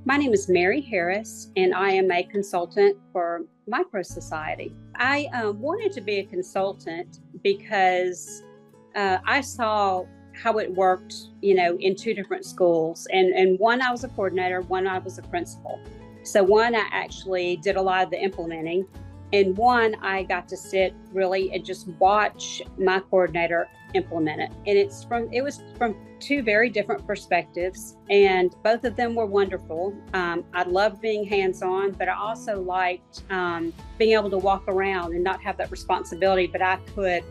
My name is Mary Harris, and I am a consultant for MicroSociety. I wanted to be a consultant because I saw how it worked, in two different schools. And one, I was a coordinator, one, I was a principal. So one, I actually did a lot of the implementing. And one, I got to sit really and just watch my coordinator implement it. And it was from two very different perspectives, and both of them were wonderful. I loved being hands-on, but I also liked being able to walk around and not have that responsibility, but I could,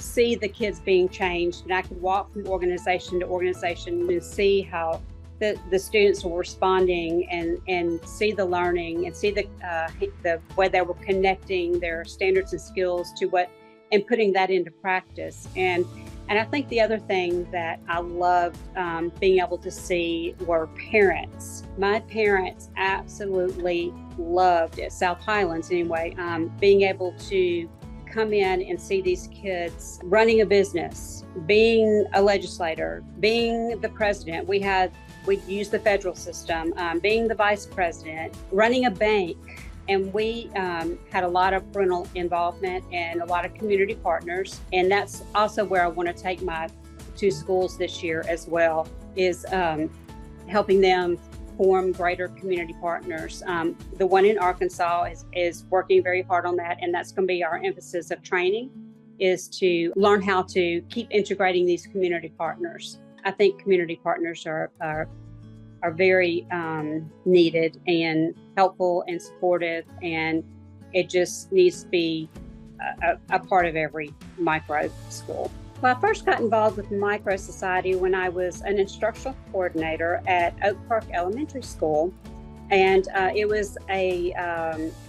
see the kids being changed, and I could walk from organization to organization and see how the students were responding and see the learning and see the way they were connecting their standards and skills to what and putting that into practice. And I think the other thing that I loved being able to see were parents. My parents absolutely loved, at South Highlands anyway, being able to come in and see these kids running a business, being a legislator, being the president. We'd use the federal system, being the vice president, running a bank. And we had a lot of parental involvement and a lot of community partners. And that's also where I want to take my two schools this year as well, is helping them form greater community partners. The one in Arkansas is working very hard on that. And that's going to be our emphasis of training, is to learn how to keep integrating these community partners. I think community partners are very needed and helpful and supportive, and it just needs to be a part of every micro school. Well, I first got involved with MicroSociety when I was an instructional coordinator at Oak Park Elementary School, and it was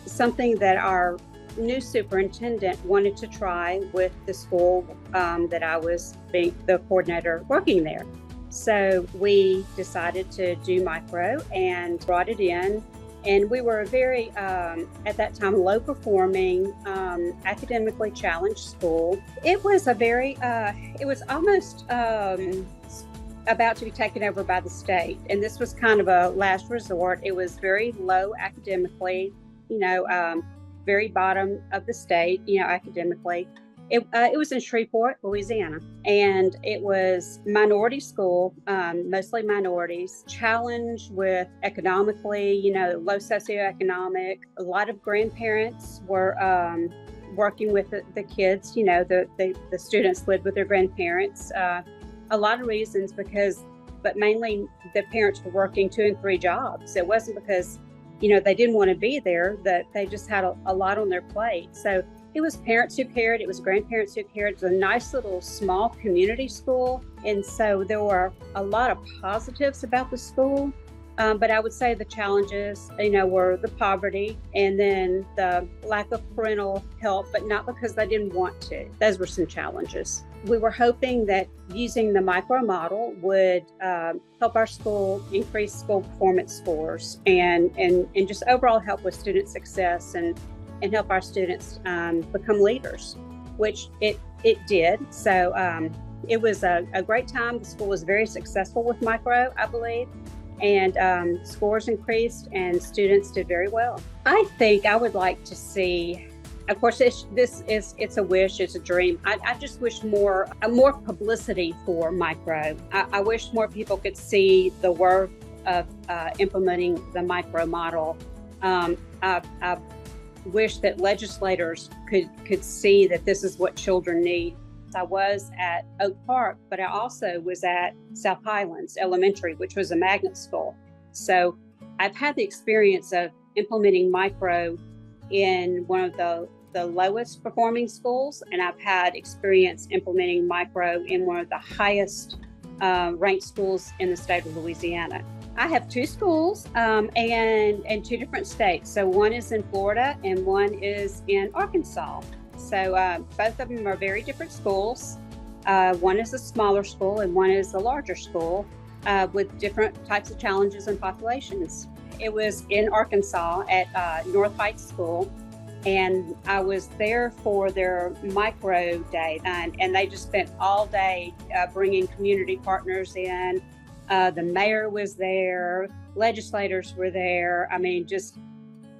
something that our new superintendent wanted to try with the school that I was being the coordinator working there. So we decided to do micro and brought it in. And we were a very, at that time, low performing, academically challenged school. It was it was almost about to be taken over by the state. And this was kind of a last resort. It was very low academically, very bottom of the state, academically. It was in Shreveport, Louisiana, and it was minority school, mostly minorities, challenged with economically, low socioeconomic. A lot of grandparents were working with the kids, the students lived with their grandparents. A lot of reasons but mainly the parents were working 2 and 3 jobs. It wasn't because, they didn't want to be there, that they just had a lot on their plate. So it was parents who cared. It was grandparents who cared. It was a nice little small community school. And so there were a lot of positives about the school. But I would say the challenges, were the poverty and then the lack of parental help, but not because they didn't want to. Those were some challenges. We were hoping that using the micro model would help our school increase school performance scores and just overall help with student success and help our students become leaders, which it did. So it was a great time. The school was very successful with micro, I believe, and scores increased and students did very well. I think I would like to see, of course, it's a wish, it's a dream. I just wish more publicity for micro. I wish more people could see the worth of implementing the micro model. I wish that legislators could see that this is what children need. I was at Oak Park, but I also was at South Highlands Elementary, which was a magnet school. So I've had the experience of implementing micro in one of the lowest performing schools, and I've had experience implementing micro in one of the highest ranked schools in the state of Louisiana. I have 2 schools and 2 different states. So one is in Florida and one is in Arkansas. So both of them are very different schools. One is a smaller school and one is a larger school with different types of challenges and populations. It was in Arkansas at North Heights School, and I was there for their micro day, and they just spent all day bringing community partners in The mayor was there, legislators were there. I mean, just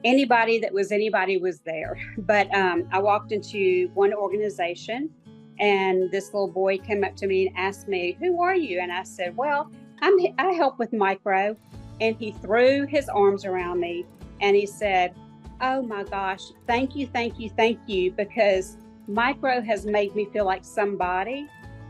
anybody that was anybody was there. But I walked into one organization, and this little boy came up to me and asked me, "Who are you?" And I said, "Well, I help with micro." And he threw his arms around me and he said, "Oh my gosh, thank you, thank you, thank you, because micro has made me feel like somebody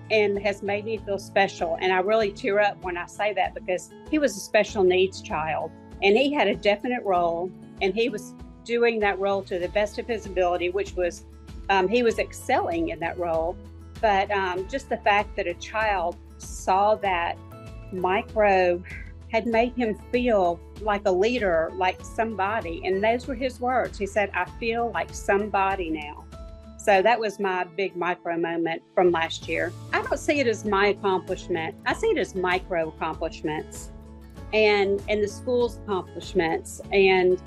and has made me feel special." And I really tear up when I say that, because he was a special needs child and he had a definite role, and he was doing that role to the best of his ability, which was he was excelling in that role. But just the fact that a child saw that micro had made him feel like a leader, like somebody. And those were his words. He said, "I feel like somebody now." So that was my big micro moment from last year. I don't see it as my accomplishment. I see it as micro accomplishments and the school's accomplishments and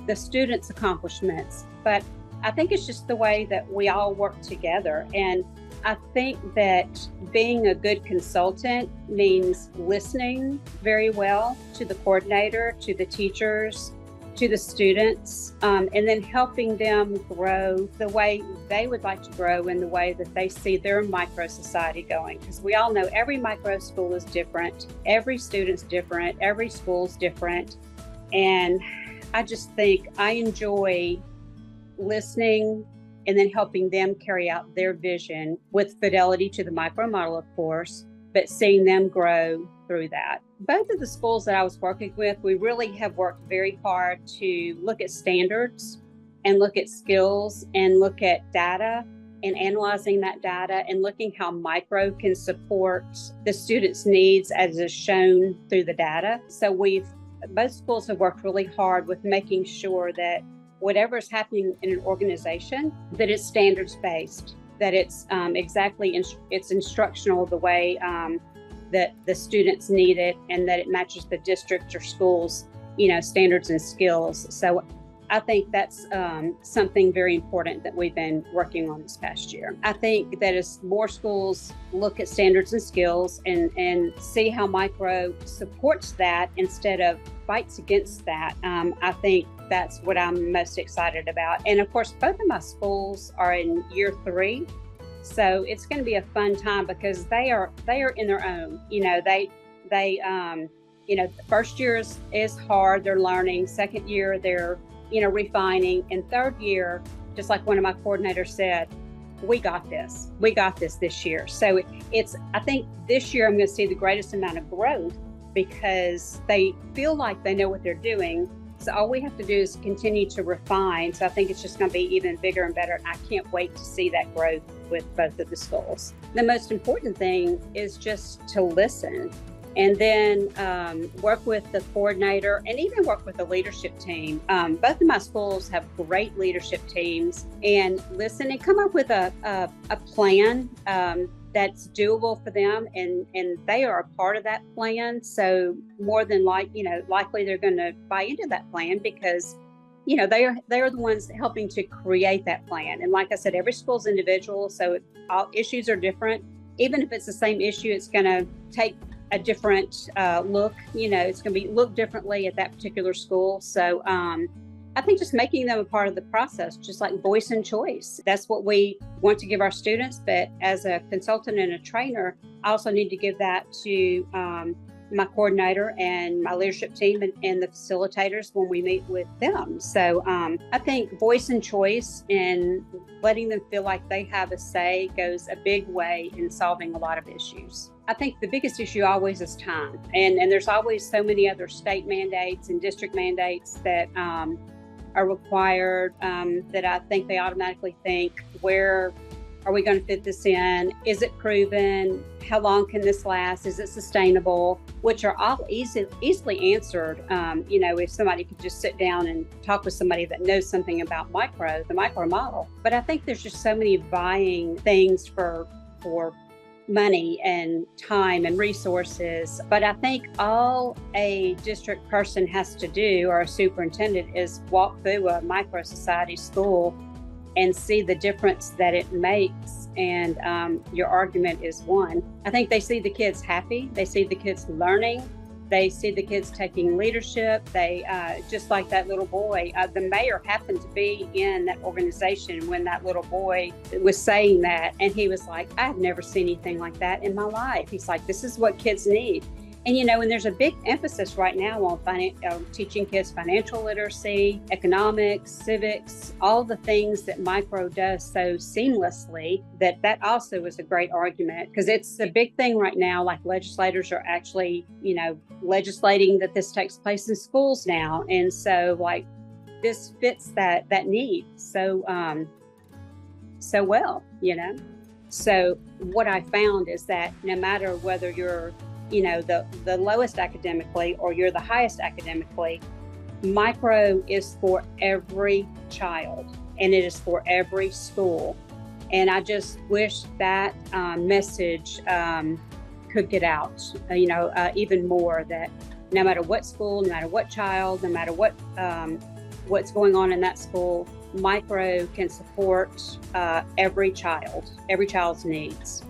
the students' accomplishments. But I think it's just the way that we all work together. And I think that being a good consultant means listening very well to the coordinator, to the teachers, to the students, and then helping them grow the way they would like to grow in the way that they see their micro society going. Because we all know every micro school is different, every student's different, every school's different. And I just think I enjoy listening and then helping them carry out their vision with fidelity to the micro model, of course, but seeing them grow through that. Both of the schools that I was working with, we really have worked very hard to look at standards and look at skills and look at data and analyzing that data and looking how micro can support the students' needs as is shown through the data. So both schools have worked really hard with making sure that whatever is happening in an organization, that it's standards-based, that it's it's instructional the way that the students need it, and that it matches the district or schools, standards and skills. So I think that's something very important that we've been working on this past year. I think that as more schools look at standards and skills and see how micro supports that instead of fights against that, I think that's what I'm most excited about. And of course, both of my schools are in year 3. So it's going to be a fun time because they are in their own, the first year is hard. They're learning. Second year, they're, refining. And third year, just like one of my coordinators said, we got this this year. So I think this year I'm going to see the greatest amount of growth because they feel like they know what they're doing. So all we have to do is continue to refine. So I think it's just going to be even bigger and better. And I can't wait to see that growth with both of the schools. The most important thing is just to listen and then work with the coordinator and even work with the leadership team. Both of my schools have great leadership teams, and listen and come up with a plan that's doable for them, and they are a part of that plan. So more than likely they're going to buy into that plan because they are the ones helping to create that plan. And like I said, every school's individual, so all issues are different. Even if it's the same issue, it's going to take a different look. It's going to be looked differently at that particular school. So I think just making them a part of the process, just like voice and choice. That's what we want to give our students. But as a consultant and a trainer, I also need to give that to my coordinator and my leadership team and the facilitators when we meet with them. So I think voice and choice and letting them feel like they have a say goes a big way in solving a lot of issues. I think the biggest issue always is time. And there's always so many other state mandates and district mandates that are required that I think they automatically think, where are we going to fit this in? Is it proven? How long can this last? Is it sustainable? Which are all easily answered. If somebody could just sit down and talk with somebody that knows something about the micro model. But I think there's just so many vying things for money and time and resources. But I think all a district person has to do, or a superintendent, is walk through a micro society school and see the difference that it makes. And your argument is one. I think they see the kids happy. They see the kids learning. They see the kids taking leadership. They, just like that little boy, the mayor happened to be in that organization when that little boy was saying that. And he was like, I've never seen anything like that in my life. He's like, this is what kids need. And, and there's a big emphasis right now on teaching kids financial literacy, economics, civics, all the things that micro does so seamlessly, that also is a great argument, because it's a big thing right now. Like legislators are actually, legislating that this takes place in schools now. And so like this fits that need so well, So what I found is that no matter whether you're the lowest academically or you're the highest academically, micro is for every child and it is for every school. And I just wish that message could get out, even more, that no matter what school, no matter what child, no matter what's going on in that school, micro can support every child's needs.